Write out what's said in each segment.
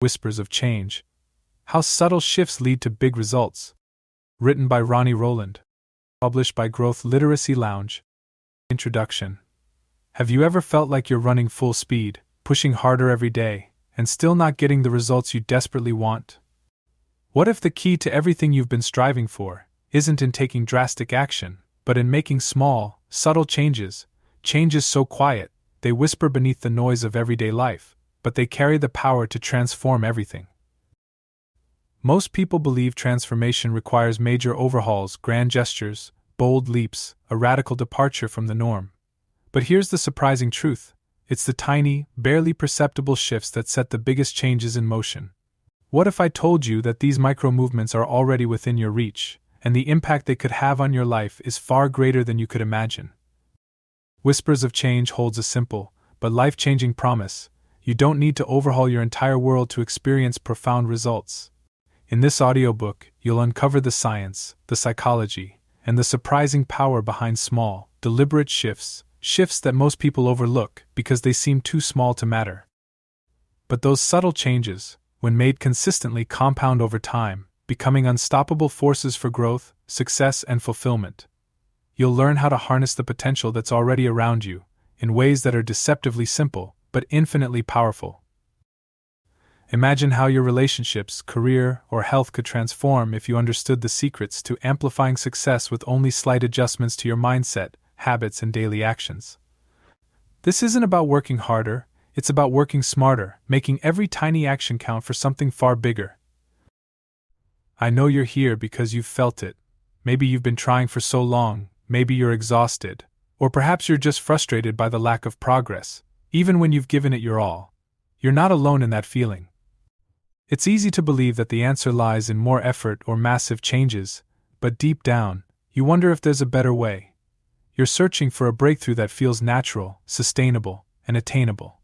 Whispers of Change. How Subtle Shifts Lead to Big Results. Written by Ronnie Rowland. Published by Growth Literacy Lounge. Introduction. Have you ever felt like you're running full speed, pushing harder every day, and still not getting the results you desperately want? What if the key to everything you've been striving for isn't in taking drastic action, but in making small, subtle changes so quiet, they whisper beneath the noise of everyday life, but they carry the power to transform everything? Most people believe transformation requires major overhauls, grand gestures, bold leaps, a radical departure from the norm. But here's the surprising truth: it's the tiny, barely perceptible shifts that set the biggest changes in motion. What if I told you that these micro-movements are already within your reach, and the impact they could have on your life is far greater than you could imagine? Whispers of Change holds a simple, but life-changing promise: you don't need to overhaul your entire world to experience profound results. In this audiobook, you'll uncover the science, the psychology, and the surprising power behind small, deliberate shifts that most people overlook because they seem too small to matter. But those subtle changes, when made consistently, compound over time, becoming unstoppable forces for growth, success, and fulfillment. You'll learn how to harness the potential that's already around you, in ways that are deceptively simple, but infinitely powerful. Imagine how your relationships, career, or health could transform if you understood the secrets to amplifying success with only slight adjustments to your mindset, habits, and daily actions. This isn't about working harder, it's about working smarter, making every tiny action count for something far bigger. I know you're here because you've felt it. Maybe you've been trying for so long, maybe you're exhausted, or perhaps you're just frustrated by the lack of progress, even when you've given it your all. You're not alone in that feeling. It's easy to believe that the answer lies in more effort or massive changes, but deep down, you wonder if there's a better way. You're searching for a breakthrough that feels natural, sustainable, and attainable.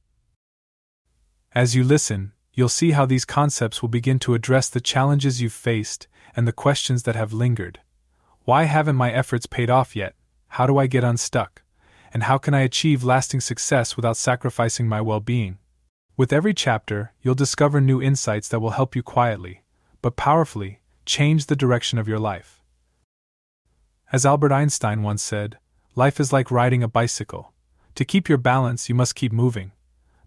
As you listen, you'll see how these concepts will begin to address the challenges you've faced and the questions that have lingered. Why haven't my efforts paid off yet? How do I get unstuck? And how can I achieve lasting success without sacrificing my well-being? With every chapter, you'll discover new insights that will help you quietly, but powerfully, change the direction of your life. As Albert Einstein once said, life is like riding a bicycle. To keep your balance, you must keep moving.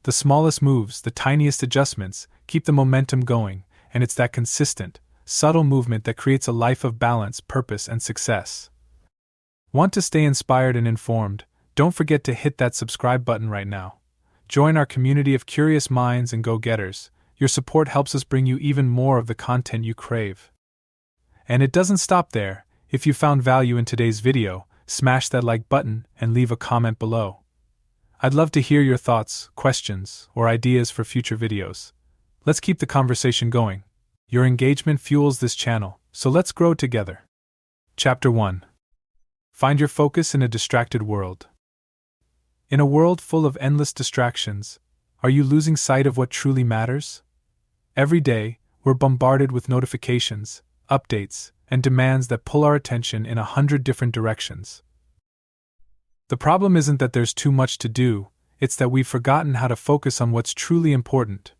The smallest moves, the tiniest adjustments, keep the momentum going, and it's that consistent, subtle movement that creates a life of balance, purpose, and success. Want to stay inspired and informed? Don't forget to hit that subscribe button right now. Join our community of curious minds and go-getters. Your support helps us bring you even more of the content you crave. And it doesn't stop there. If you found value in today's video, smash that like button and leave a comment below. I'd love to hear your thoughts, questions, or ideas for future videos. Let's keep the conversation going. Your engagement fuels this channel, so let's grow together. Chapter 1. Find your focus in a distracted world. In a world full of endless distractions, are you losing sight of what truly matters? Every day, we're bombarded with notifications, updates, and demands that pull our attention in 100 different directions. The problem isn't that there's too much to do, it's that we've forgotten how to focus on what's truly important.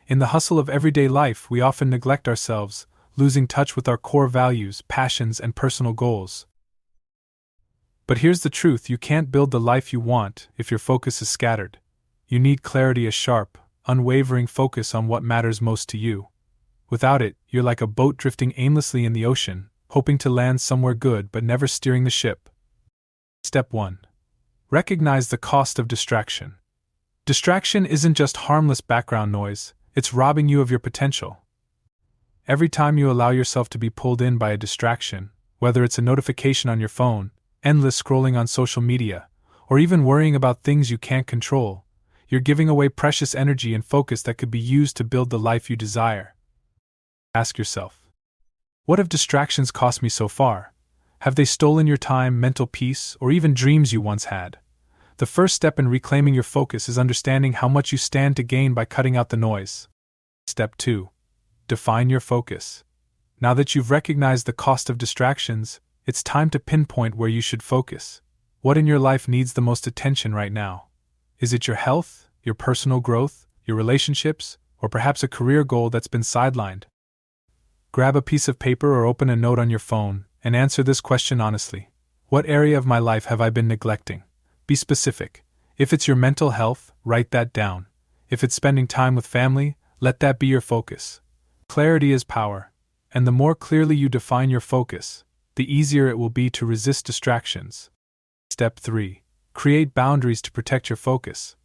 In the hustle of everyday life, we often neglect ourselves, losing touch with our core values, passions, and personal goals. But here's the truth: you can't build the life you want if your focus is scattered. You need clarity, a sharp, unwavering focus on what matters most to you. Without it, you're like a boat drifting aimlessly in the ocean, hoping to land somewhere good but never steering the ship. Step 1. Recognize the cost of distraction. Distraction isn't just harmless background noise, it's robbing you of your potential. Every time you allow yourself to be pulled in by a distraction, whether it's a notification on your phone, endless scrolling on social media, or even worrying about things you can't control, you're giving away precious energy and focus that could be used to build the life you desire. Ask yourself, what have distractions cost me so far? Have they stolen your time, mental peace, or even dreams you once had? The first step in reclaiming your focus is understanding how much you stand to gain by cutting out the noise. Step 2. Define your focus. Now that you've recognized the cost of distractions, it's time to pinpoint where you should focus. What in your life needs the most attention right now? Is it your health, your personal growth, your relationships, or perhaps a career goal that's been sidelined? Grab a piece of paper or open a note on your phone and answer this question honestly. What area of my life have I been neglecting? Be specific. If it's your mental health, write that down. If it's spending time with family, let that be your focus. Clarity is power, and the more clearly you define your focus, the easier it will be to resist distractions. Step 3. Create boundaries to protect your focus.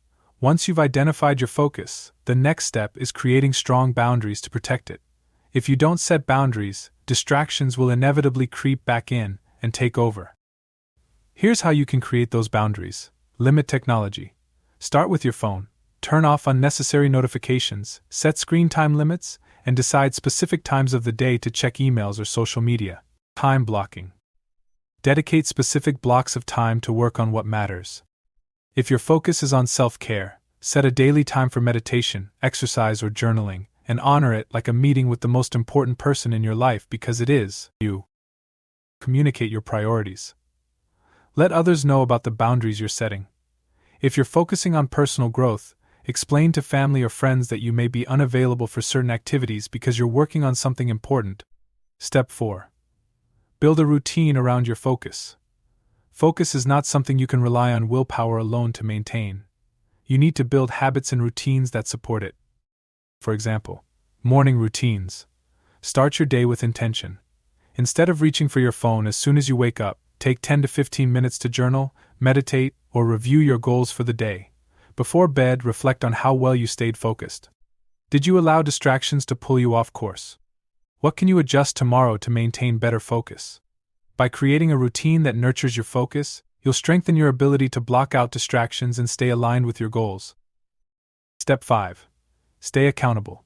Once you've identified your focus, the next step is creating strong boundaries to protect it. If you don't set boundaries, distractions will inevitably creep back in and take over. Here's how you can create those boundaries. Limit technology. Start with your phone. Turn off unnecessary notifications, set screen time limits, and decide specific times of the day to check emails or social media. Time blocking. Dedicate specific blocks of time to work on what matters. If your focus is on self-care, set a daily time for meditation, exercise, or journaling, and honor it like a meeting with the most important person in your life because it is you. Communicate your priorities. Let others know about the boundaries you're setting. If you're focusing on personal growth, explain to family or friends that you may be unavailable for certain activities because you're working on something important. Step 4. Build a routine around your focus. Focus is not something you can rely on willpower alone to maintain. You need to build habits and routines that support it. For example, morning routines. Start your day with intention. Instead of reaching for your phone as soon as you wake up, take 10 to 15 minutes to journal, meditate, or review your goals for the day. Before bed, reflect on how well you stayed focused. Did you allow distractions to pull you off course? What can you adjust tomorrow to maintain better focus? By creating a routine that nurtures your focus, you'll strengthen your ability to block out distractions and stay aligned with your goals. Step 5. Stay accountable.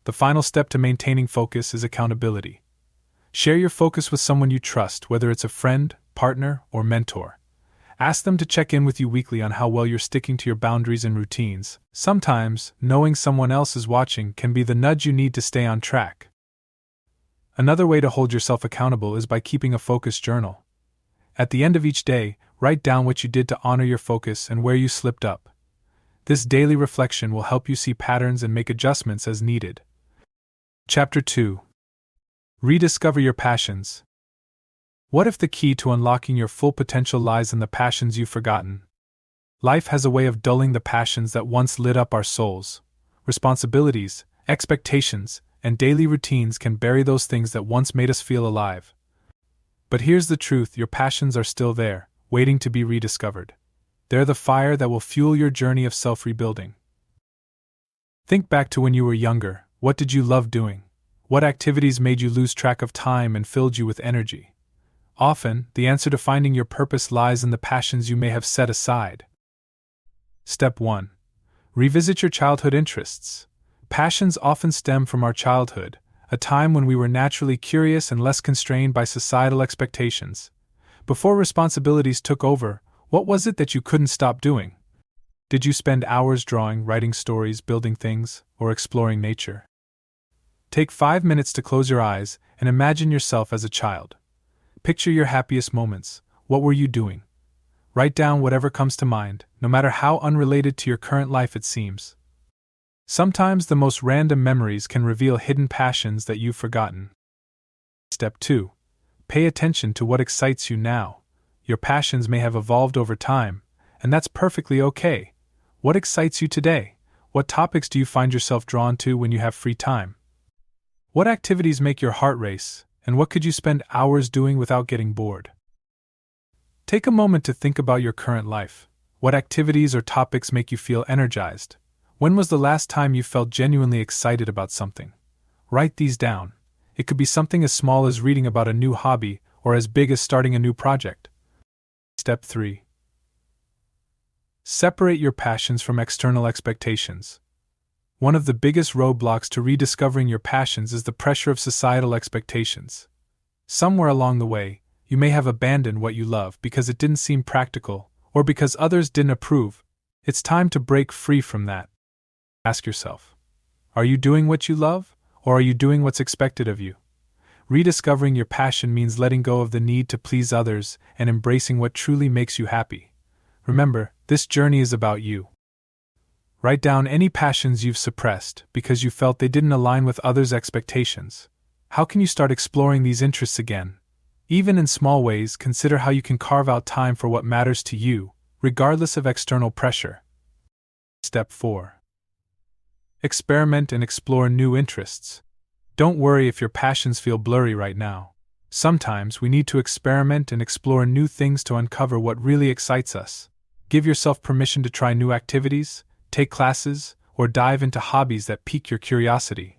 The final step to maintaining focus is accountability. Share your focus with someone you trust, whether it's a friend, partner, or mentor. Ask them to check in with you weekly on how well you're sticking to your boundaries and routines. Sometimes, knowing someone else is watching can be the nudge you need to stay on track. Another way to hold yourself accountable is by keeping a focus journal. At the end of each day, write down what you did to honor your focus and where you slipped up. This daily reflection will help you see patterns and make adjustments as needed. Chapter 2. Rediscover your passions. What if the key to unlocking your full potential lies in the passions you've forgotten? Life has a way of dulling the passions that once lit up our souls. Responsibilities, expectations, and daily routines can bury those things that once made us feel alive. But here's the truth: your passions are still there, waiting to be rediscovered. They're the fire that will fuel your journey of self-rebuilding. Think back to when you were younger. What did you love doing? What activities made you lose track of time and filled you with energy? Often, the answer to finding your purpose lies in the passions you may have set aside. Step 1. Revisit your childhood interests. Passions often stem from our childhood, a time when we were naturally curious and less constrained by societal expectations. Before responsibilities took over, what was it that you couldn't stop doing? Did you spend hours drawing, writing stories, building things, or exploring nature? Take 5 minutes to close your eyes and imagine yourself as a child. Picture your happiest moments. What were you doing? Write down whatever comes to mind, no matter how unrelated to your current life it seems. Sometimes the most random memories can reveal hidden passions that you've forgotten. Step 2. Pay attention to what excites you now. Your passions may have evolved over time, and that's perfectly okay. What excites you today? What topics do you find yourself drawn to when you have free time? What activities make your heart race, and what could you spend hours doing without getting bored? Take a moment to think about your current life. What activities or topics make you feel energized? When was the last time you felt genuinely excited about something? Write these down. It could be something as small as reading about a new hobby or as big as starting a new project. Step 3. Separate your passions from external expectations. One of the biggest roadblocks to rediscovering your passions is the pressure of societal expectations. Somewhere along the way, you may have abandoned what you love because it didn't seem practical, or because others didn't approve. It's time to break free from that. Ask yourself, are you doing what you love, or are you doing what's expected of you? Rediscovering your passion means letting go of the need to please others and embracing what truly makes you happy. Remember, this journey is about you. Write down any passions you've suppressed because you felt they didn't align with others' expectations. How can you start exploring these interests again? Even in small ways, consider how you can carve out time for what matters to you, regardless of external pressure. Step 4. Experiment and explore new interests. Don't worry if your passions feel blurry right now. Sometimes we need to experiment and explore new things to uncover what really excites us. Give yourself permission to try new activities, take classes, or dive into hobbies that pique your curiosity.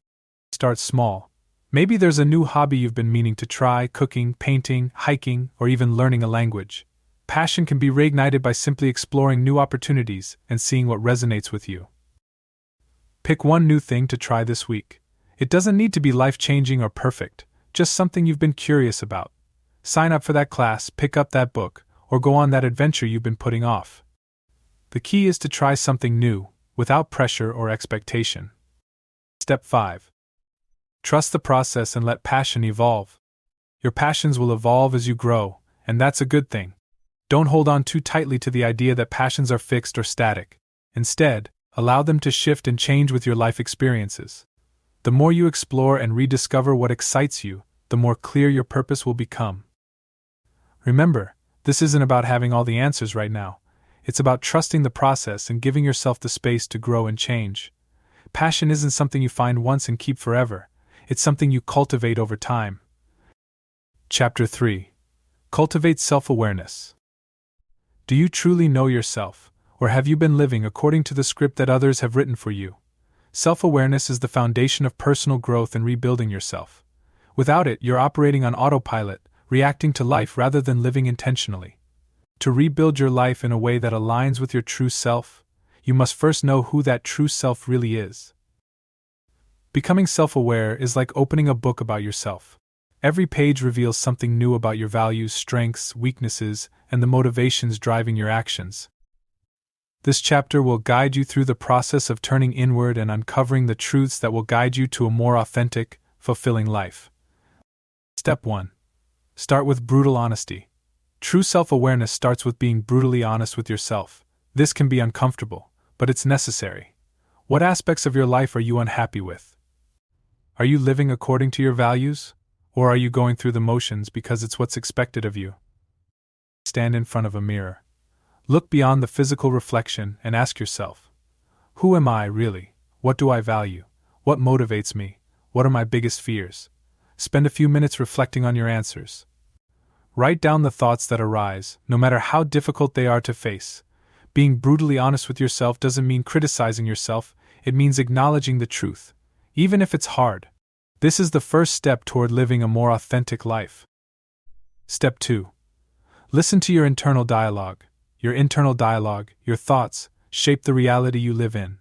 Start small. Maybe there's a new hobby you've been meaning to try: cooking, painting, hiking, or even learning a language. Passion can be reignited by simply exploring new opportunities and seeing what resonates with you. Pick one new thing to try this week. It doesn't need to be life-changing or perfect, just something you've been curious about. Sign up for that class, pick up that book, or go on that adventure you've been putting off. The key is to try something new, without pressure or expectation. Step 5. Trust the process and let passion evolve. Your passions will evolve as you grow, and that's a good thing. Don't hold on too tightly to the idea that passions are fixed or static. Instead, allow them to shift and change with your life experiences. The more you explore and rediscover what excites you, the more clear your purpose will become. Remember, this isn't about having all the answers right now. It's about trusting the process and giving yourself the space to grow and change. Passion isn't something you find once and keep forever. It's something you cultivate over time. Chapter 3. Cultivate self-awareness. Do you truly know yourself, or have you been living according to the script that others have written for you? Self-awareness is the foundation of personal growth and rebuilding yourself. Without it, you're operating on autopilot, reacting to life rather than living intentionally. To rebuild your life in a way that aligns with your true self, you must first know who that true self really is. Becoming self-aware is like opening a book about yourself. Every page reveals something new about your values, strengths, weaknesses, and the motivations driving your actions. This chapter will guide you through the process of turning inward and uncovering the truths that will guide you to a more authentic, fulfilling life. Step 1. Start with brutal honesty. True self-awareness starts with being brutally honest with yourself. This can be uncomfortable, but it's necessary. What aspects of your life are you unhappy with? Are you living according to your values, or are you going through the motions because it's what's expected of you? Stand in front of a mirror. Look beyond the physical reflection and ask yourself, who am I really? What do I value? What motivates me? What are my biggest fears? Spend a few minutes reflecting on your answers. Write down the thoughts that arise, no matter how difficult they are to face. Being brutally honest with yourself doesn't mean criticizing yourself, it means acknowledging the truth, even if it's hard. This is the first step toward living a more authentic life. Step 2. Listen to your internal dialogue. Your internal dialogue, your thoughts, shape the reality you live in.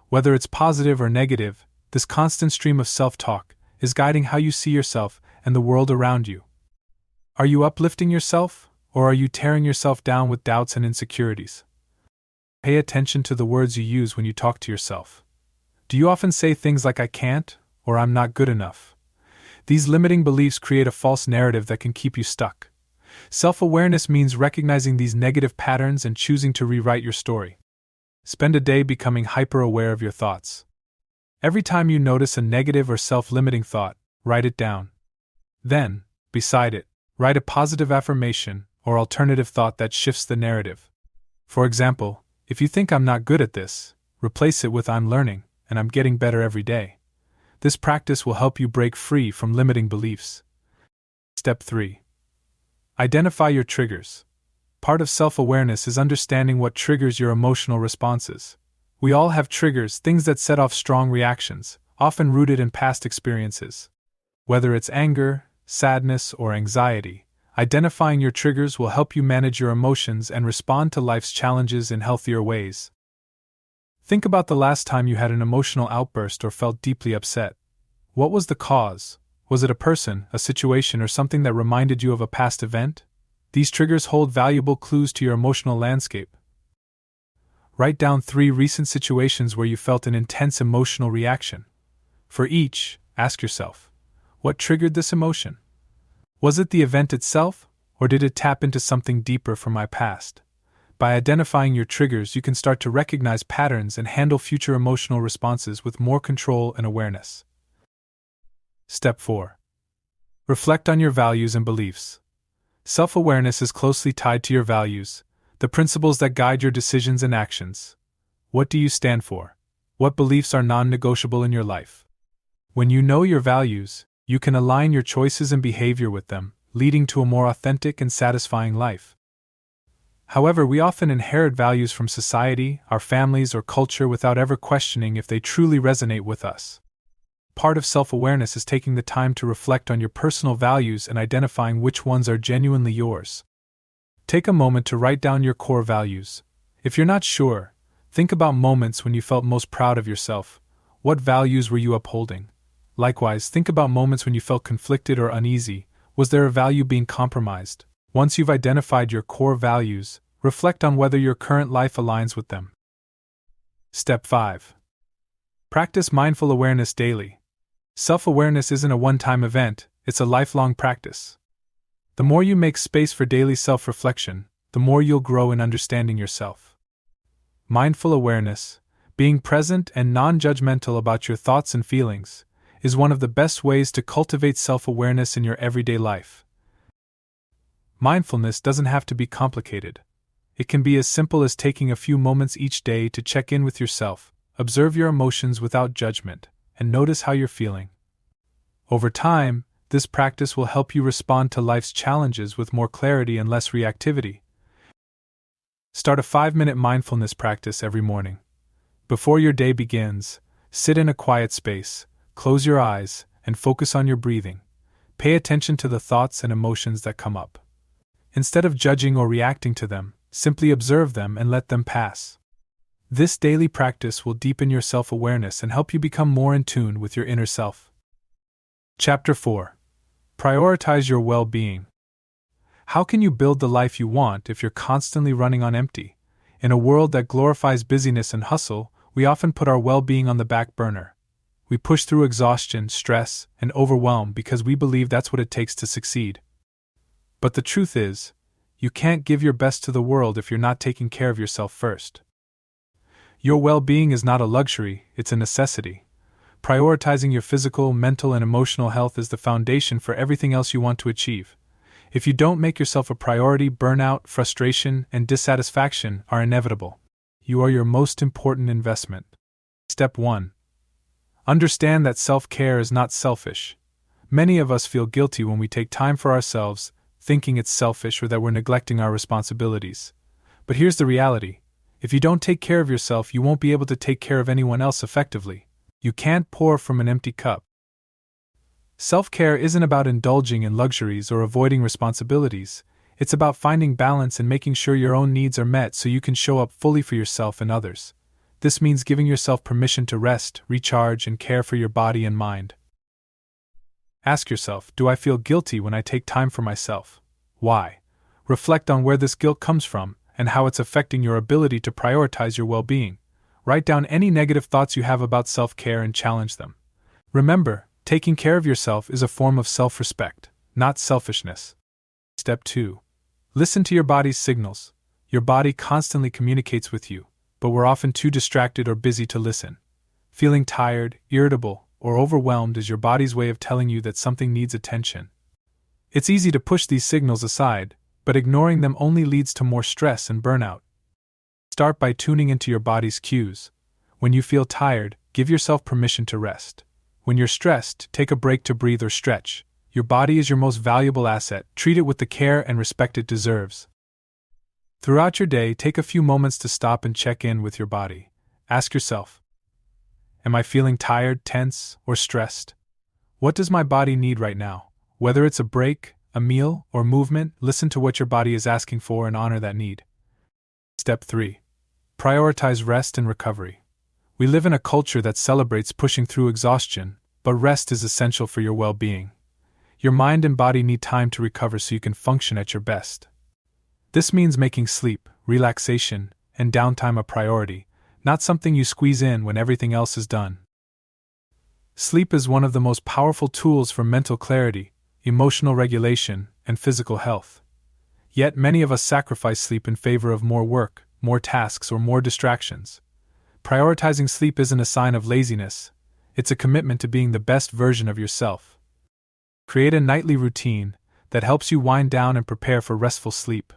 Whether it's positive or negative, this constant stream of self-talk is guiding how you see yourself and the world around you. Are you uplifting yourself, or are you tearing yourself down with doubts and insecurities? Pay attention to the words you use when you talk to yourself. Do you often say things like "I can't" or "I'm not good enough"? These limiting beliefs create a false narrative that can keep you stuck. Self-awareness means recognizing these negative patterns and choosing to rewrite your story. Spend a day becoming hyper-aware of your thoughts. Every time you notice a negative or self-limiting thought, write it down. Then, beside it, write a positive affirmation or alternative thought that shifts the narrative. For example, if you think "I'm not good at this," replace it with "I'm learning, and I'm getting better every day." This practice will help you break free from limiting beliefs. Step 3. Identify your triggers. Part of self-awareness is understanding what triggers your emotional responses. We all have triggers, things that set off strong reactions, often rooted in past experiences. Whether it's anger, sadness, or anxiety, identifying your triggers will help you manage your emotions and respond to life's challenges in healthier ways. Think about the last time you had an emotional outburst or felt deeply upset. What was the cause? Was it a person, a situation, or something that reminded you of a past event? These triggers hold valuable clues to your emotional landscape. Write down 3 recent situations where you felt an intense emotional reaction. For each, ask yourself, what triggered this emotion? Was it the event itself, or did it tap into something deeper from my past? By identifying your triggers, you can start to recognize patterns and handle future emotional responses with more control and awareness. Step 4. Reflect on your values and beliefs. Self-awareness is closely tied to your values, the principles that guide your decisions and actions. What do you stand for? What beliefs are non-negotiable in your life? When you know your values, you can align your choices and behavior with them, leading to a more authentic and satisfying life. However, we often inherit values from society, our families, or culture without ever questioning if they truly resonate with us. Part of self-awareness is taking the time to reflect on your personal values and identifying which ones are genuinely yours. Take a moment to write down your core values. If you're not sure, think about moments when you felt most proud of yourself. What values were you upholding? Likewise, think about moments when you felt conflicted or uneasy. Was there a value being compromised? Once you've identified your core values, reflect on whether your current life aligns with them. Step 5. Practice mindful awareness daily. Self-awareness isn't a one-time event, it's a lifelong practice. The more you make space for daily self-reflection, the more you'll grow in understanding yourself. Mindful awareness, being present and non-judgmental about your thoughts and feelings, is one of the best ways to cultivate self-awareness in your everyday life. Mindfulness doesn't have to be complicated. It can be as simple as taking a few moments each day to check in with yourself, observe your emotions without judgment, and notice how you're feeling. Over time, this practice will help you respond to life's challenges with more clarity and less reactivity. Start a 5-minute mindfulness practice every morning. Before your day begins, sit in a quiet space, close your eyes, and focus on your breathing. Pay attention to the thoughts and emotions that come up. Instead of judging or reacting to them, simply observe them and let them pass. This daily practice will deepen your self-awareness and help you become more in tune with your inner self. Chapter 4. Prioritize your well-being. How can you build the life you want if you're constantly running on empty? In a world that glorifies busyness and hustle, we often put our well-being on the back burner. We push through exhaustion, stress, and overwhelm because we believe that's what it takes to succeed. But the truth is, you can't give your best to the world if you're not taking care of yourself first. Your well-being is not a luxury, it's a necessity. Prioritizing your physical, mental, and emotional health is the foundation for everything else you want to achieve. If you don't make yourself a priority, burnout, frustration, and dissatisfaction are inevitable. You are your most important investment. Step 1. Understand that self-care is not selfish. Many of us feel guilty when we take time for ourselves, thinking it's selfish or that we're neglecting our responsibilities. But here's the reality. If you don't take care of yourself, you won't be able to take care of anyone else effectively. You can't pour from an empty cup. Self-care isn't about indulging in luxuries or avoiding responsibilities. It's about finding balance and making sure your own needs are met so you can show up fully for yourself and others. This means giving yourself permission to rest, recharge, and care for your body and mind. Ask yourself, do I feel guilty when I take time for myself? Why? Reflect on where this guilt comes from and how it's affecting your ability to prioritize your well-being. Write down any negative thoughts you have about self-care and challenge them. Remember, taking care of yourself is a form of self-respect, not selfishness. Step 2. Listen to your body's signals. Your body constantly communicates with you, but we're often too distracted or busy to listen. Feeling tired, irritable, or overwhelmed is your body's way of telling you that something needs attention. It's easy to push these signals aside, but ignoring them only leads to more stress and burnout. Start by tuning into your body's cues. When you feel tired, give yourself permission to rest. When you're stressed, take a break to breathe or stretch. Your body is your most valuable asset. Treat it with the care and respect it deserves. Throughout your day, take a few moments to stop and check in with your body. Ask yourself, am I feeling tired, tense, or stressed? What does my body need right now? Whether it's a break, a meal, or movement, listen to what your body is asking for and honor that need. Step 3. Prioritize rest and recovery. We live in a culture that celebrates pushing through exhaustion, but rest is essential for your well-being. Your mind and body need time to recover so you can function at your best. This means making sleep, relaxation, and downtime a priority, not something you squeeze in when everything else is done. Sleep is one of the most powerful tools for mental clarity, emotional regulation, and physical health. Yet many of us sacrifice sleep in favor of more work, more tasks, or more distractions. Prioritizing sleep isn't a sign of laziness, it's a commitment to being the best version of yourself. Create a nightly routine that helps you wind down and prepare for restful sleep.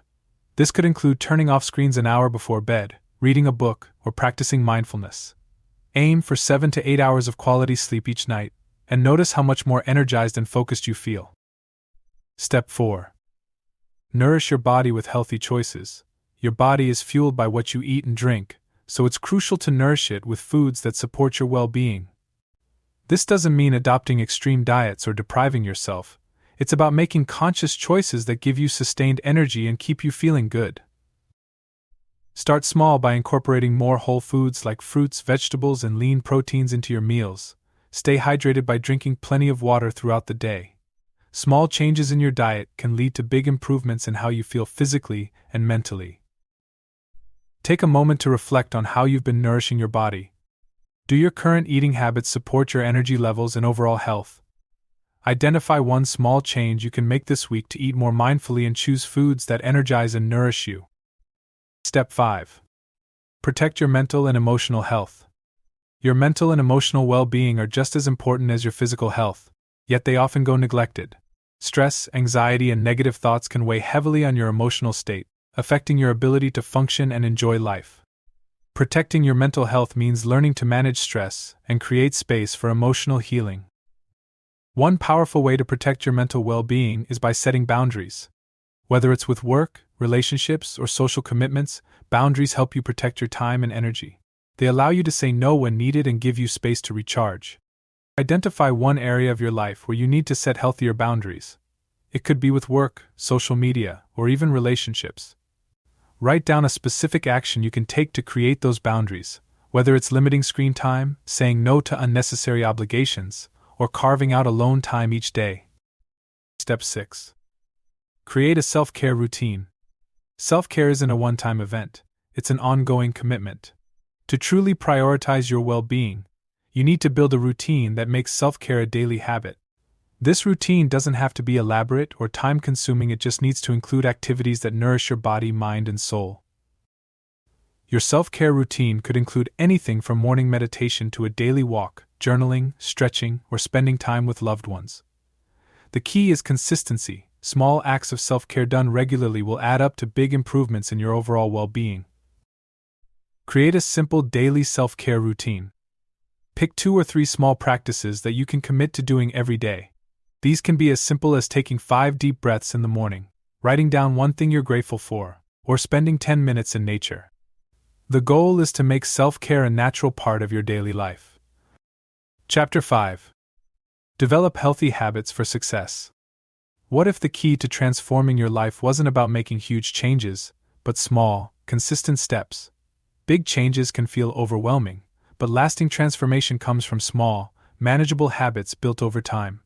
This could include turning off screens an hour before bed, reading a book, or practicing mindfulness. Aim for 7 to 8 hours of quality sleep each night, and notice how much more energized and focused you feel. Step 4. Nourish your body with healthy choices. Your body is fueled by what you eat and drink, so it's crucial to nourish it with foods that support your well-being. This doesn't mean adopting extreme diets or depriving yourself. It's about making conscious choices that give you sustained energy and keep you feeling good. Start small by incorporating more whole foods like fruits, vegetables, and lean proteins into your meals. Stay hydrated by drinking plenty of water throughout the day. Small changes in your diet can lead to big improvements in how you feel physically and mentally. Take a moment to reflect on how you've been nourishing your body. Do your current eating habits support your energy levels and overall health? Identify one small change you can make this week to eat more mindfully and choose foods that energize and nourish you. Step 5. Protect your mental and emotional health. Your mental and emotional well-being are just as important as your physical health, yet they often go neglected. Stress, anxiety, and negative thoughts can weigh heavily on your emotional state, affecting your ability to function and enjoy life. Protecting your mental health means learning to manage stress and create space for emotional healing. One powerful way to protect your mental well-being is by setting boundaries. Whether it's with work, relationships, or social commitments, boundaries help you protect your time and energy. They allow you to say no when needed and give you space to recharge. Identify one area of your life where you need to set healthier boundaries. It could be with work, social media, or even relationships. Write down a specific action you can take to create those boundaries, whether it's limiting screen time, saying no to unnecessary obligations, or carving out alone time each day. Step 6. Create a self-care routine. Self-care isn't a one-time event, it's an ongoing commitment. To truly prioritize your well-being, you need to build a routine that makes self-care a daily habit. This routine doesn't have to be elaborate or time-consuming, it just needs to include activities that nourish your body, mind, and soul. Your self-care routine could include anything from morning meditation to a daily walk, journaling, stretching, or spending time with loved ones. The key is consistency. Small acts of self-care done regularly will add up to big improvements in your overall well-being. Create a simple daily self-care routine. Pick 2 or 3 small practices that you can commit to doing every day. These can be as simple as taking 5 deep breaths in the morning, writing down one thing you're grateful for, or spending 10 minutes in nature. The goal is to make self-care a natural part of your daily life. Chapter 5. Develop healthy habits for success. What if the key to transforming your life wasn't about making huge changes, but small, consistent steps? Big changes can feel overwhelming, but lasting transformation comes from small, manageable habits built over time.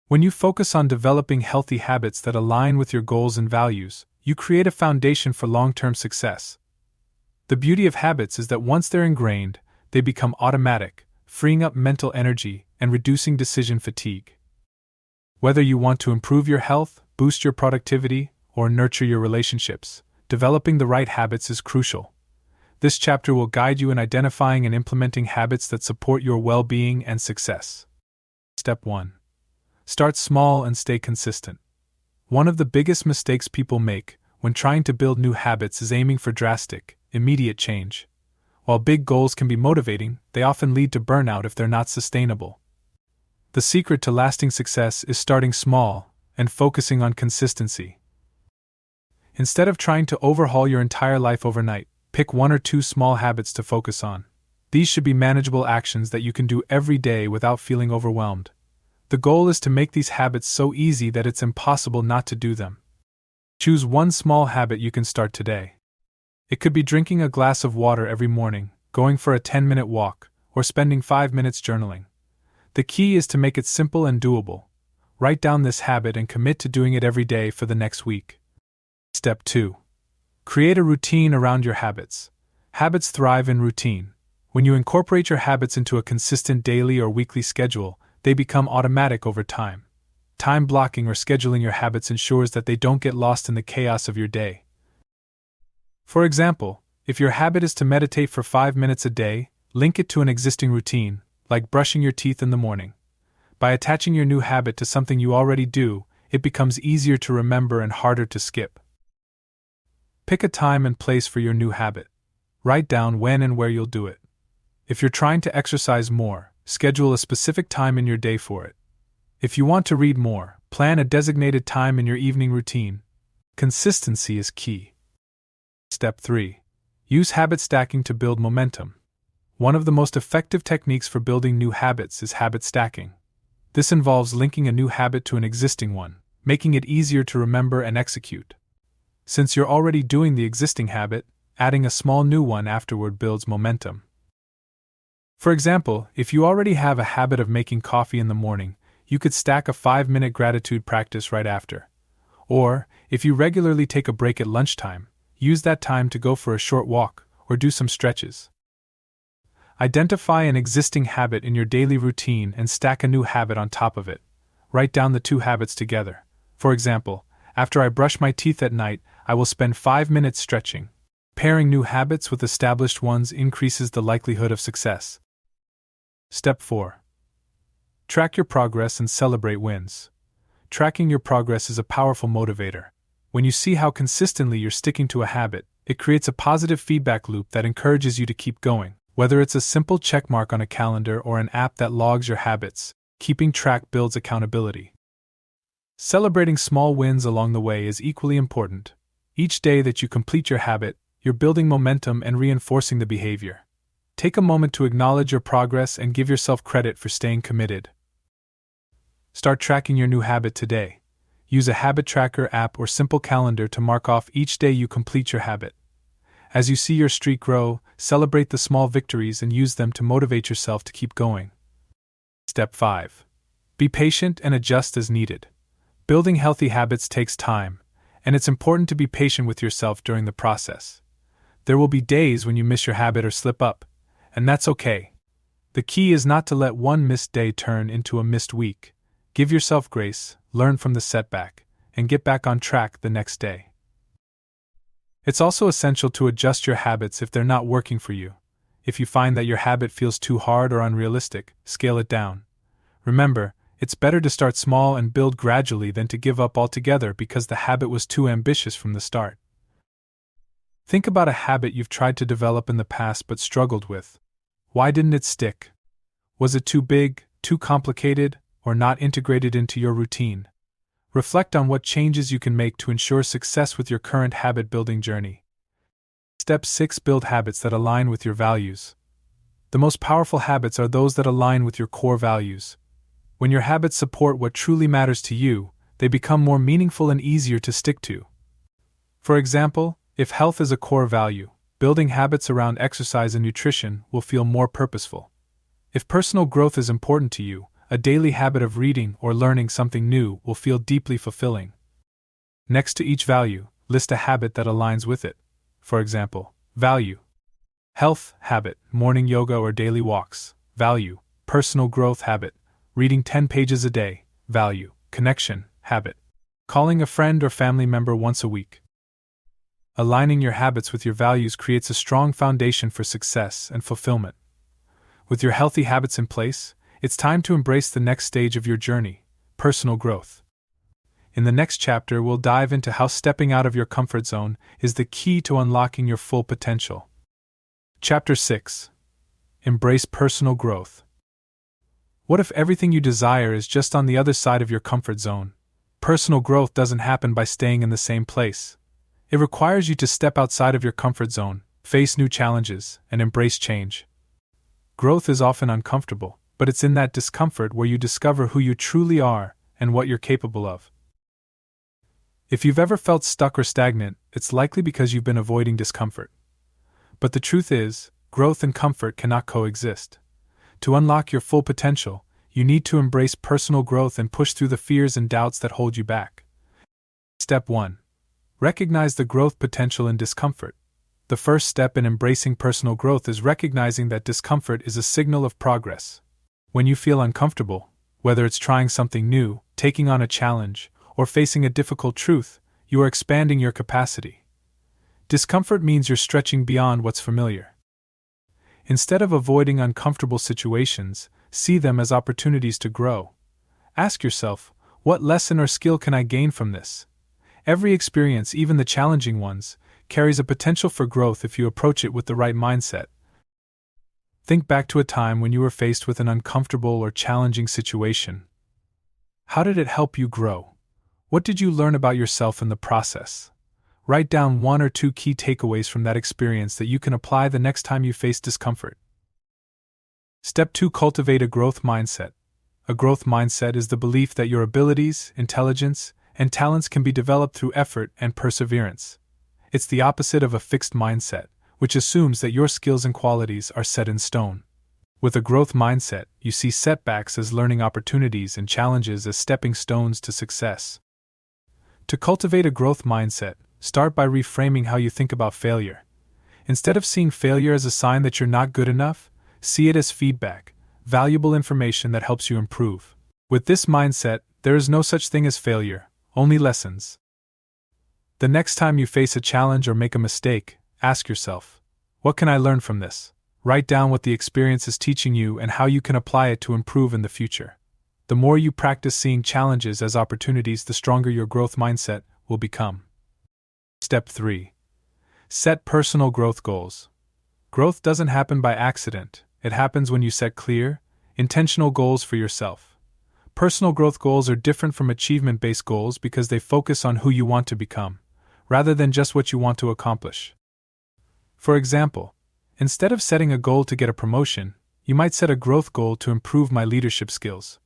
When you focus on developing healthy habits that align with your goals and values, you create a foundation for long-term success. The beauty of habits is that once they're ingrained, they become automatic, freeing up mental energy and reducing decision fatigue. Whether you want to improve your health, boost your productivity, or nurture your relationships, developing the right habits is crucial. This chapter will guide you in identifying and implementing habits that support your well-being and success. Step 1. Start small and stay consistent. One of the biggest mistakes people make when trying to build new habits is aiming for drastic, immediate change. While big goals can be motivating, they often lead to burnout if they're not sustainable. The secret to lasting success is starting small and focusing on consistency. Instead of trying to overhaul your entire life overnight, pick 1 or 2 small habits to focus on. These should be manageable actions that you can do every day without feeling overwhelmed. The goal is to make these habits so easy that it's impossible not to do them. Choose one small habit you can start today. It could be drinking a glass of water every morning, going for a 10-minute walk, or spending 5 minutes journaling. The key is to make it simple and doable. Write down this habit and commit to doing it every day for the next week. Step 2. Create a routine around your habits. Habits thrive in routine. When you incorporate your habits into a consistent daily or weekly schedule, they become automatic over time. Time blocking or scheduling your habits ensures that they don't get lost in the chaos of your day. For example, if your habit is to meditate for 5 minutes a day, link it to an existing routine, like brushing your teeth in the morning. By attaching your new habit to something you already do, it becomes easier to remember and harder to skip. Pick a time and place for your new habit. Write down when and where you'll do it. If you're trying to exercise more, schedule a specific time in your day for it. If you want to read more, plan a designated time in your evening routine. Consistency is key. Step 3. Use habit stacking to build momentum. One of the most effective techniques for building new habits is habit stacking. This involves linking a new habit to an existing one, making it easier to remember and execute. Since you're already doing the existing habit, adding a small new one afterward builds momentum. For example, if you already have a habit of making coffee in the morning, you could stack a 5-minute gratitude practice right after. Or, if you regularly take a break at lunchtime, use that time to go for a short walk or do some stretches. Identify an existing habit in your daily routine and stack a new habit on top of it. Write down the two habits together. For example, after I brush my teeth at night, I will spend 5 minutes stretching. Pairing new habits with established ones increases the likelihood of success. Step 4. Track your progress and celebrate wins. Tracking your progress is a powerful motivator. When you see how consistently you're sticking to a habit, it creates a positive feedback loop that encourages you to keep going. Whether it's a simple checkmark on a calendar or an app that logs your habits, keeping track builds accountability. Celebrating small wins along the way is equally important. Each day that you complete your habit, you're building momentum and reinforcing the behavior. Take a moment to acknowledge your progress and give yourself credit for staying committed. Start tracking your new habit today. Use a habit tracker app or simple calendar to mark off each day you complete your habit. As you see your streak grow, celebrate the small victories and use them to motivate yourself to keep going. Step 5. Be patient and adjust as needed. Building healthy habits takes time, and it's important to be patient with yourself during the process. There will be days when you miss your habit or slip up, and that's okay. The key is not to let one missed day turn into a missed week. Give yourself grace, learn from the setback, and get back on track the next day. It's also essential to adjust your habits if they're not working for you. If you find that your habit feels too hard or unrealistic, scale it down. Remember, it's better to start small and build gradually than to give up altogether because the habit was too ambitious from the start. Think about a habit you've tried to develop in the past but struggled with. Why didn't it stick? Was it too big, too complicated, or not integrated into your routine? Reflect on what changes you can make to ensure success with your current habit-building journey. Step 6. Build habits that align with your values. The most powerful habits are those that align with your core values. When your habits support what truly matters to you, they become more meaningful and easier to stick to. For example, if health is a core value, building habits around exercise and nutrition will feel more purposeful. If personal growth is important to you, a daily habit of reading or learning something new will feel deeply fulfilling. Next to each value, list a habit that aligns with it. For example, value: health habit, morning yoga or daily walks. Value: personal growth habit, reading 10 pages a day. Value: connection habit, calling a friend or family member once a week. Aligning your habits with your values creates a strong foundation for success and fulfillment. With your healthy habits in place, it's time to embrace the next stage of your journey, personal growth. In the next chapter, we'll dive into how stepping out of your comfort zone is the key to unlocking your full potential. Chapter 6. Embrace personal growth. What if everything you desire is just on the other side of your comfort zone? Personal growth doesn't happen by staying in the same place. It requires you to step outside of your comfort zone, face new challenges, and embrace change. Growth is often uncomfortable, but it's in that discomfort where you discover who you truly are and what you're capable of. If you've ever felt stuck or stagnant, it's likely because you've been avoiding discomfort. But the truth is, growth and comfort cannot coexist. To unlock your full potential, you need to embrace personal growth and push through the fears and doubts that hold you back. Step 1. Recognize the growth potential in discomfort. The first step in embracing personal growth is recognizing that discomfort is a signal of progress. When you feel uncomfortable, whether it's trying something new, taking on a challenge, or facing a difficult truth, you are expanding your capacity. Discomfort means you're stretching beyond what's familiar. Instead of avoiding uncomfortable situations, see them as opportunities to grow. Ask yourself, what lesson or skill can I gain from this? Every experience, even the challenging ones, carries a potential for growth if you approach it with the right mindset. Think back to a time when you were faced with an uncomfortable or challenging situation. How did it help you grow? What did you learn about yourself in the process? Write down 1 or 2 key takeaways from that experience that you can apply the next time you face discomfort. Step 2. Cultivate a growth mindset. A growth mindset is the belief that your abilities, intelligence, and talents can be developed through effort and perseverance. It's the opposite of a fixed mindset, which assumes that your skills and qualities are set in stone. With a growth mindset, you see setbacks as learning opportunities and challenges as stepping stones to success. To cultivate a growth mindset, start by reframing how you think about failure. Instead of seeing failure as a sign that you're not good enough, see it as feedback, valuable information that helps you improve. With this mindset, there is no such thing as failure, only lessons. The next time you face a challenge or make a mistake, ask yourself, what can I learn from this? Write down what the experience is teaching you and how you can apply it to improve in the future. The more you practice seeing challenges as opportunities, the stronger your growth mindset will become. Step 3. Set personal growth goals. Growth doesn't happen by accident, it happens when you set clear, intentional goals for yourself. Personal growth goals are different from achievement-based goals because they focus on who you want to become, rather than just what you want to accomplish. For example, instead of setting a goal to get a promotion, you might set a growth goal to improve my leadership skills.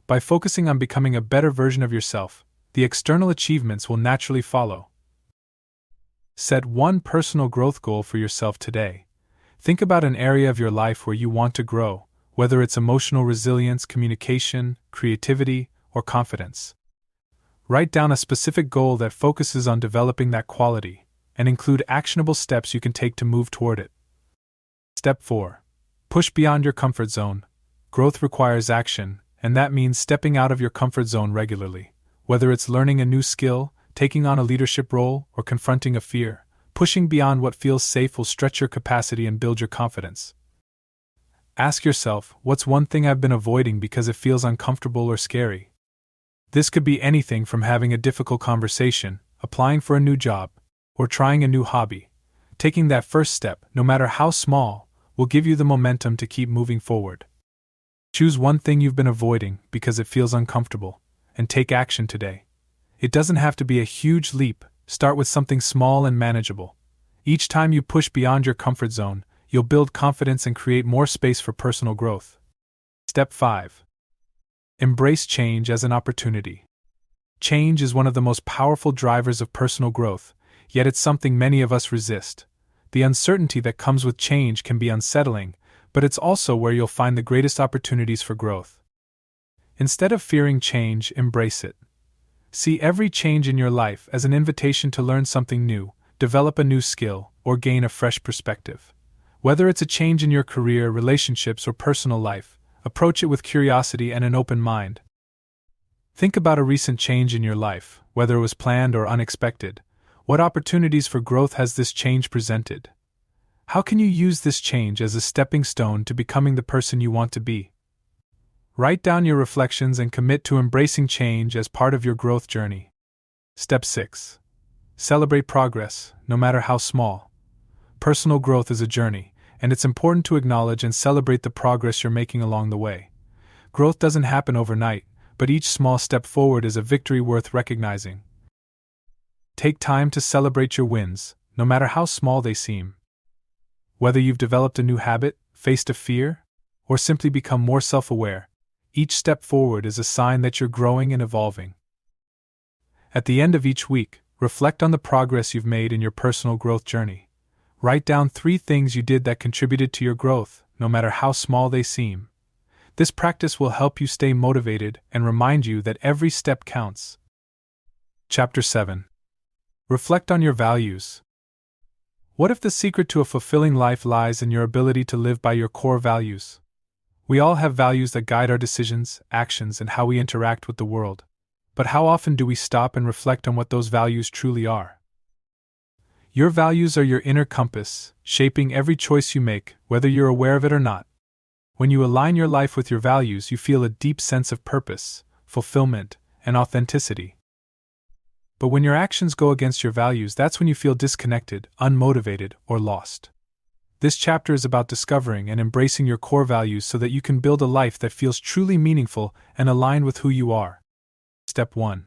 By focusing on becoming a better version of yourself, the external achievements will naturally follow. Set one personal growth goal for yourself today. Think about an area of your life where you want to grow, whether it's emotional resilience, communication, creativity, or confidence. Write down a specific goal that focuses on developing that quality, and include actionable steps you can take to move toward it. Step 4. Push beyond your comfort zone. Growth requires action, and that means stepping out of your comfort zone regularly. Whether it's learning a new skill, taking on a leadership role, or confronting a fear, pushing beyond what feels safe will stretch your capacity and build your confidence. Ask yourself, what's one thing I've been avoiding because it feels uncomfortable or scary? This could be anything from having a difficult conversation, applying for a new job, or trying a new hobby. Taking that first step, no matter how small, will give you the momentum to keep moving forward. Choose one thing you've been avoiding because it feels uncomfortable, and take action today. It doesn't have to be a huge leap, start with something small and manageable. Each time you push beyond your comfort zone, you'll build confidence and create more space for personal growth. Step 5. Embrace change as an opportunity. Change is one of the most powerful drivers of personal growth, yet it's something many of us resist. The uncertainty that comes with change can be unsettling, but it's also where you'll find the greatest opportunities for growth. Instead of fearing change, embrace it. See every change in your life as an invitation to learn something new, develop a new skill, or gain a fresh perspective. Whether it's a change in your career, relationships, or personal life, approach it with curiosity and an open mind. Think about a recent change in your life, whether it was planned or unexpected. What opportunities for growth has this change presented? How can you use this change as a stepping stone to becoming the person you want to be? Write down your reflections and commit to embracing change as part of your growth journey. Step 6. Celebrate progress, no matter how small. Personal growth is a journey, and it's important to acknowledge and celebrate the progress you're making along the way. Growth doesn't happen overnight, but each small step forward is a victory worth recognizing. Take time to celebrate your wins, no matter how small they seem. Whether you've developed a new habit, faced a fear, or simply become more self-aware, each step forward is a sign that you're growing and evolving. At the end of each week, reflect on the progress you've made in your personal growth journey. Write down 3 things you did that contributed to your growth, no matter how small they seem. This practice will help you stay motivated and remind you that every step counts. Chapter 7. Reflect on your values. What if the secret to a fulfilling life lies in your ability to live by your core values? We all have values that guide our decisions, actions, and how we interact with the world. but how often do we stop and reflect on what those values truly are? Your values are your inner compass, shaping every choice you make, whether you're aware of it or not. When you align your life with your values, you feel a deep sense of purpose, fulfillment, and authenticity. But when your actions go against your values, that's when you feel disconnected, unmotivated, or lost. This chapter is about discovering and embracing your core values so that you can build a life that feels truly meaningful and aligned with who you are. Step 1.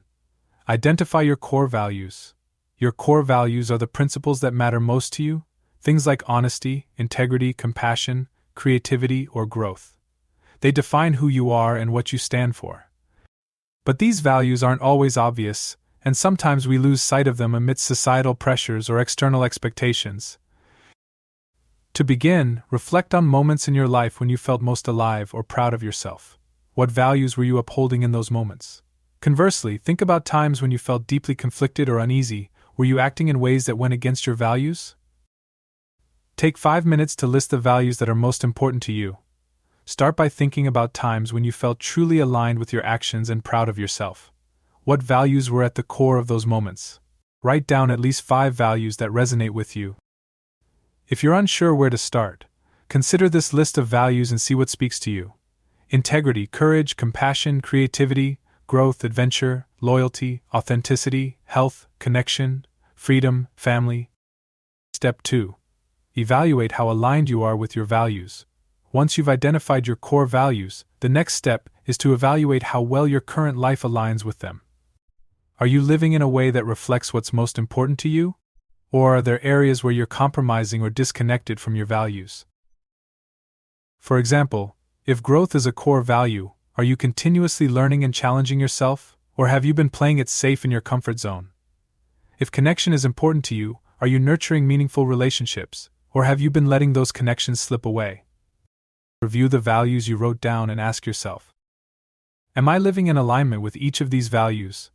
Identify your core values. Your core values are the principles that matter most to you, things like honesty, integrity, compassion, creativity, or growth. They define who you are and what you stand for. But these values aren't always obvious, and sometimes we lose sight of them amidst societal pressures or external expectations. To begin, reflect on moments in your life when you felt most alive or proud of yourself. What values were you upholding in those moments? Conversely, think about times when you felt deeply conflicted or uneasy. Were you acting in ways that went against your values? Take 5 minutes to list the values that are most important to you. Start by thinking about times when you felt truly aligned with your actions and proud of yourself. What values were at the core of those moments? Write down at least 5 values that resonate with you. If you're unsure where to start, consider this list of values and see what speaks to you. Integrity, courage, compassion, creativity, growth, adventure, loyalty, authenticity, health, connection, freedom, family. Step 2. Evaluate how aligned you are with your values. Once you've identified your core values, the next step is to evaluate how well your current life aligns with them. Are you living in a way that reflects what's most important to you? Or are there areas where you're compromising or disconnected from your values? For example, if growth is a core value, are you continuously learning and challenging yourself, or have you been playing it safe in your comfort zone? If connection is important to you, are you nurturing meaningful relationships, or have you been letting those connections slip away? Review the values you wrote down and ask yourself, am I living in alignment with each of these values?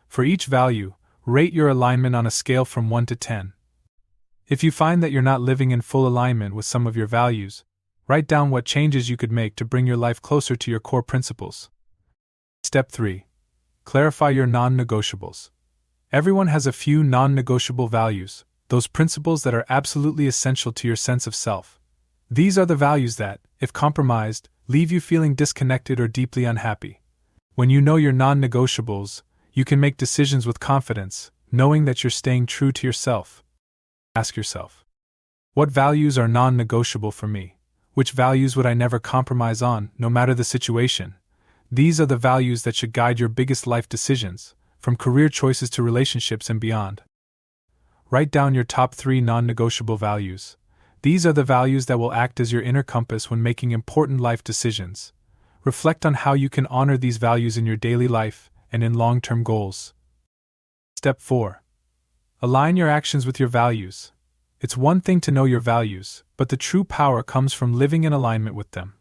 For each value, rate your alignment on a scale from 1 to 10. If you find that you're not living in full alignment with some of your values, write down what changes you could make to bring your life closer to your core principles. Step 3. Clarify your non-negotiables. Everyone has a few non-negotiable values, those principles that are absolutely essential to your sense of self. These are the values that, if compromised, leave you feeling disconnected or deeply unhappy. When you know your non-negotiables, you can make decisions with confidence, knowing that you're staying true to yourself. Ask yourself, what values are non-negotiable for me? Which values would I never compromise on, no matter the situation? These are the values that should guide your biggest life decisions, from career choices to relationships and beyond. Write down your top 3 non-negotiable values. These are the values that will act as your inner compass when making important life decisions. Reflect on how you can honor these values in your daily life and in long-term goals. Step 4. Align your actions with your values. It's one thing to know your values, but the true power comes from living in alignment with them.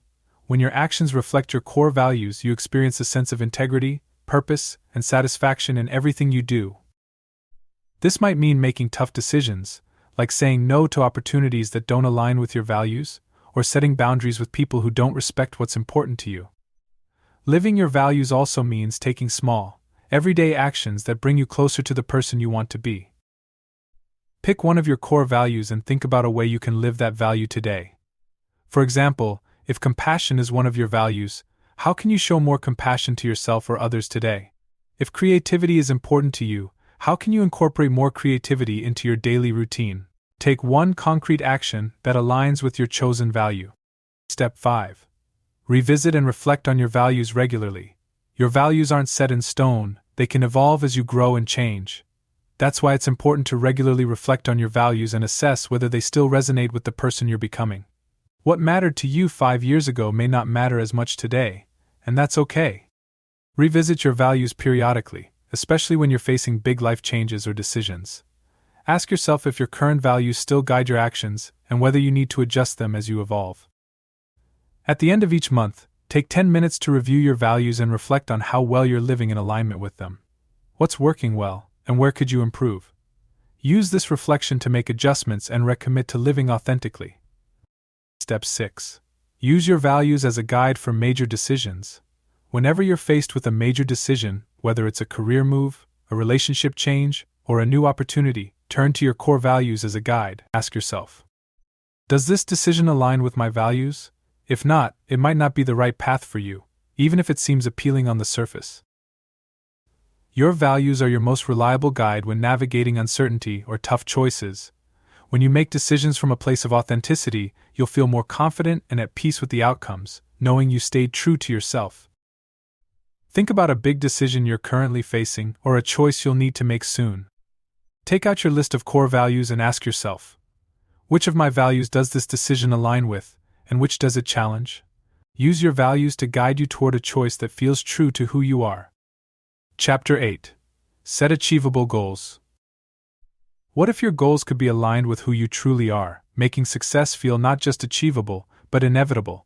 When your actions reflect your core values, you experience a sense of integrity, purpose, and satisfaction in everything you do. This might mean making tough decisions, like saying no to opportunities that don't align with your values, or setting boundaries with people who don't respect what's important to you. Living your values also means taking small, everyday actions that bring you closer to the person you want to be. Pick one of your core values and think about a way you can live that value today. For example, if compassion is one of your values, how can you show more compassion to yourself or others today? If creativity is important to you, how can you incorporate more creativity into your daily routine? Take one concrete action that aligns with your chosen value. Step 5. Revisit and reflect on your values regularly. Your values aren't set in stone, they can evolve as you grow and change. That's why it's important to regularly reflect on your values and assess whether they still resonate with the person you're becoming. What mattered to you 5 years ago may not matter as much today, and that's okay. Revisit your values periodically, especially when you're facing big life changes or decisions. Ask yourself if your current values still guide your actions and whether you need to adjust them as you evolve. At the end of each month, take 10 minutes to review your values and reflect on how well you're living in alignment with them. What's working well, and where could you improve? Use this reflection to make adjustments and recommit to living authentically. Step 6. Use your values as a guide for major decisions. Whenever you're faced with a major decision, whether it's a career move, a relationship change, or a new opportunity, turn to your core values as a guide. Ask yourself, does this decision align with my values? If not, it might not be the right path for you, even if it seems appealing on the surface. Your values are your most reliable guide when navigating uncertainty or tough choices. When you make decisions from a place of authenticity, you'll feel more confident and at peace with the outcomes, knowing you stayed true to yourself. Think about a big decision you're currently facing or a choice you'll need to make soon. Take out your list of core values and ask yourself, which of my values does this decision align with, and which does it challenge? Use your values to guide you toward a choice that feels true to who you are. Chapter 8. Set Achievable Goals. What if your goals could be aligned with who you truly are, making success feel not just achievable, but inevitable?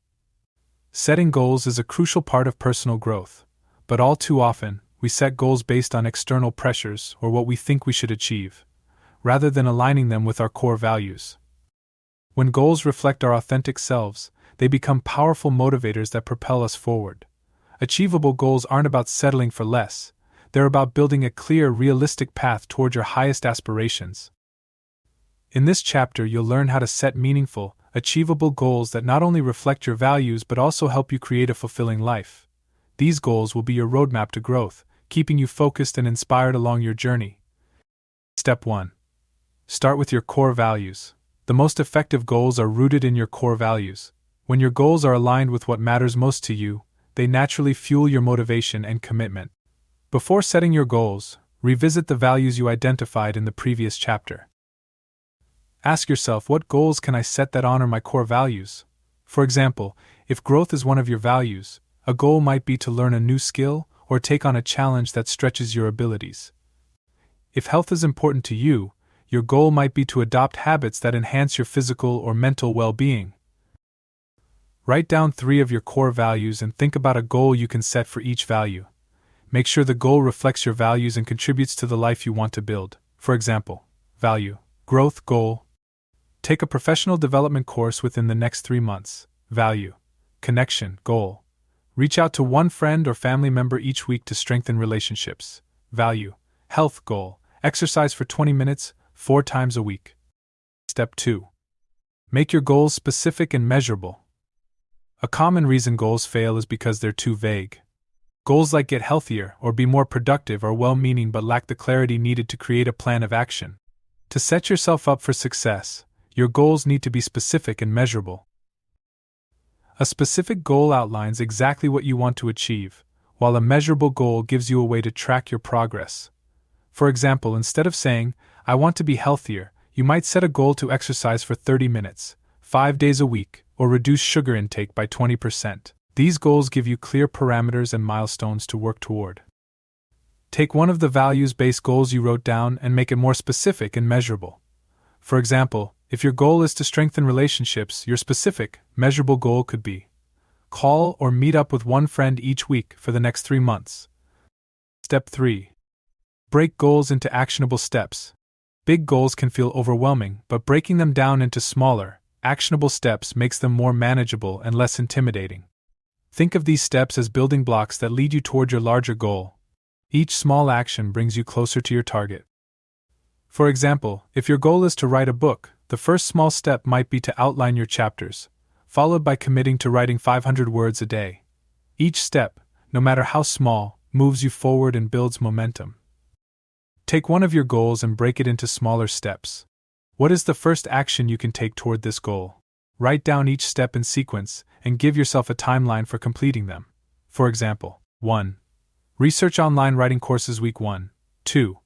Setting goals is a crucial part of personal growth, but all too often, we set goals based on external pressures or what we think we should achieve, rather than aligning them with our core values. When goals reflect our authentic selves, they become powerful motivators that propel us forward. Achievable goals aren't about settling for less. They're about building a clear, realistic path toward your highest aspirations. In this chapter, you'll learn how to set meaningful, achievable goals that not only reflect your values but also help you create a fulfilling life. These goals will be your roadmap to growth, keeping you focused and inspired along your journey. Step 1. Start with your core values. The most effective goals are rooted in your core values. When your goals are aligned with what matters most to you, they naturally fuel your motivation and commitment. Before setting your goals, revisit the values you identified in the previous chapter. Ask yourself, what goals can I set that honor my core values? For example, if growth is one of your values, a goal might be to learn a new skill or take on a challenge that stretches your abilities. If health is important to you, your goal might be to adopt habits that enhance your physical or mental well-being. Write down 3 of your core values and think about a goal you can set for each value. Make sure the goal reflects your values and contributes to the life you want to build. For example, value, growth goal. Take a professional development course within the next 3 months. Value, connection goal. Reach out to one friend or family member each week to strengthen relationships. Value, health goal. Exercise for 20 minutes, 4 times a week. Step 2. Make your goals specific and measurable. A common reason goals fail is because they're too vague. Goals like get healthier or be more productive are well-meaning but lack the clarity needed to create a plan of action. To set yourself up for success, your goals need to be specific and measurable. A specific goal outlines exactly what you want to achieve, while a measurable goal gives you a way to track your progress. For example, instead of saying, I want to be healthier, you might set a goal to exercise for 30 minutes, 5 days a week, or reduce sugar intake by 20%. These goals give you clear parameters and milestones to work toward. Take one of the values-based goals you wrote down and make it more specific and measurable. For example, if your goal is to strengthen relationships, your specific, measurable goal could be call or meet up with one friend each week for the next 3 months. Step 3. Break goals into actionable steps. Big goals can feel overwhelming, but breaking them down into smaller, actionable steps makes them more manageable and less intimidating. Think of these steps as building blocks that lead you toward your larger goal. Each small action brings you closer to your target. For example, if your goal is to write a book, the first small step might be to outline your chapters, followed by committing to writing 500 words a day. Each step, no matter how small, moves you forward and builds momentum. Take one of your goals and break it into smaller steps. What is the first action you can take toward this goal? Write down each step in sequence and give yourself a timeline for completing them. For example, 1. Research online writing courses week 1. 2.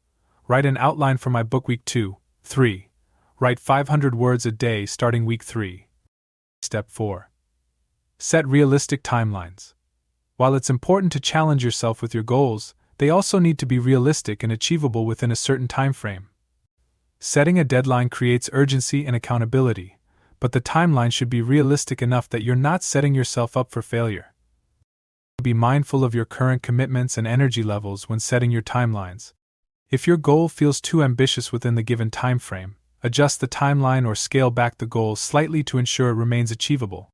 Write an outline for my book week 2. 3. Write 500 words a day starting week 3. Step 4. Set realistic timelines. While it's important to challenge yourself with your goals, they also need to be realistic and achievable within a certain time frame. Setting a deadline creates urgency and accountability, but the timeline should be realistic enough that you're not setting yourself up for failure. Be mindful of your current commitments and energy levels when setting your timelines. If your goal feels too ambitious within the given time frame, adjust the timeline or scale back the goal slightly to ensure it remains achievable.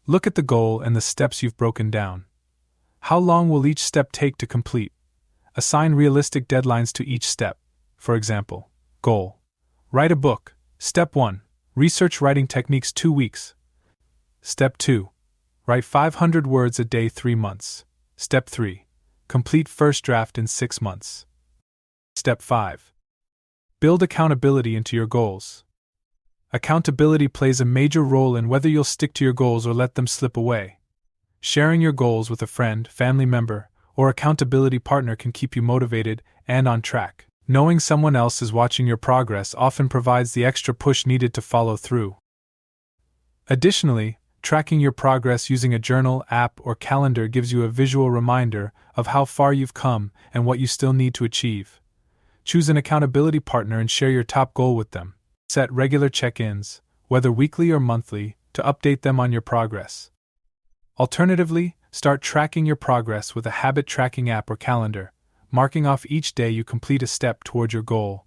Look at the goal and the steps you've broken down. How long will each step take to complete? Assign realistic deadlines to each step. For example, goal: write a book. Step 1. Research writing techniques 2 weeks. Step 2. Write 500 words a day 3 months. Step 3. Complete first draft in 6 months. Step 5. Build accountability into your goals. Accountability plays a major role in whether you'll stick to your goals or let them slip away. Sharing your goals with a friend, family member, or accountability partner can keep you motivated and on track. Knowing someone else is watching your progress often provides the extra push needed to follow through. Additionally, tracking your progress using a journal, app, or calendar gives you a visual reminder of how far you've come and what you still need to achieve. Choose an accountability partner and share your top goal with them. Set regular check-ins, whether weekly or monthly, to update them on your progress. Alternatively, start tracking your progress with a habit tracking app or calendar, marking off each day you complete a step toward your goal.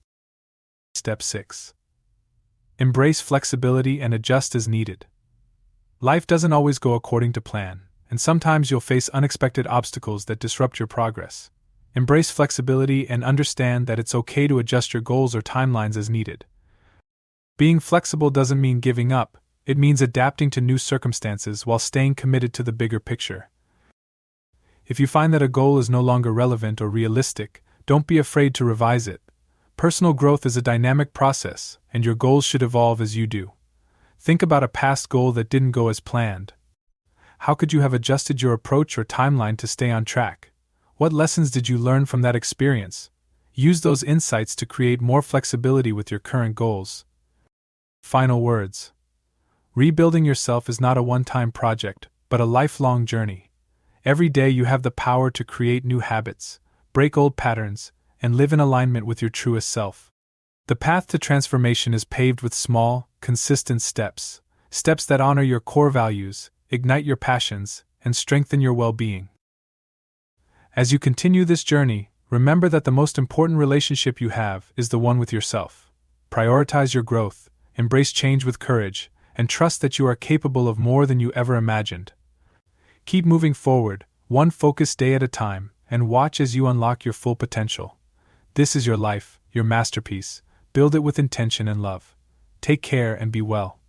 Step 6. Embrace flexibility and adjust as needed. Life doesn't always go according to plan, and sometimes you'll face unexpected obstacles that disrupt your progress. Embrace flexibility and understand that it's okay to adjust your goals or timelines as needed. Being flexible doesn't mean giving up, it means adapting to new circumstances while staying committed to the bigger picture. If you find that a goal is no longer relevant or realistic, don't be afraid to revise it. Personal growth is a dynamic process, and your goals should evolve as you do. Think about a past goal that didn't go as planned. How could you have adjusted your approach or timeline to stay on track? What lessons did you learn from that experience? Use those insights to create more flexibility with your current goals. Final words. Rebuilding yourself is not a one-time project, but a lifelong journey. Every day you have the power to create new habits, break old patterns, and live in alignment with your truest self. The path to transformation is paved with small, consistent steps that honor your core values, ignite your passions, and strengthen your well-being. As you continue this journey, remember that the most important relationship you have is the one with yourself. Prioritize your growth, embrace change with courage, and trust that you are capable of more than you ever imagined. Keep moving forward, one focused day at a time, and watch as you unlock your full potential. This is your life, your masterpiece. Build it with intention and love. Take care and be well.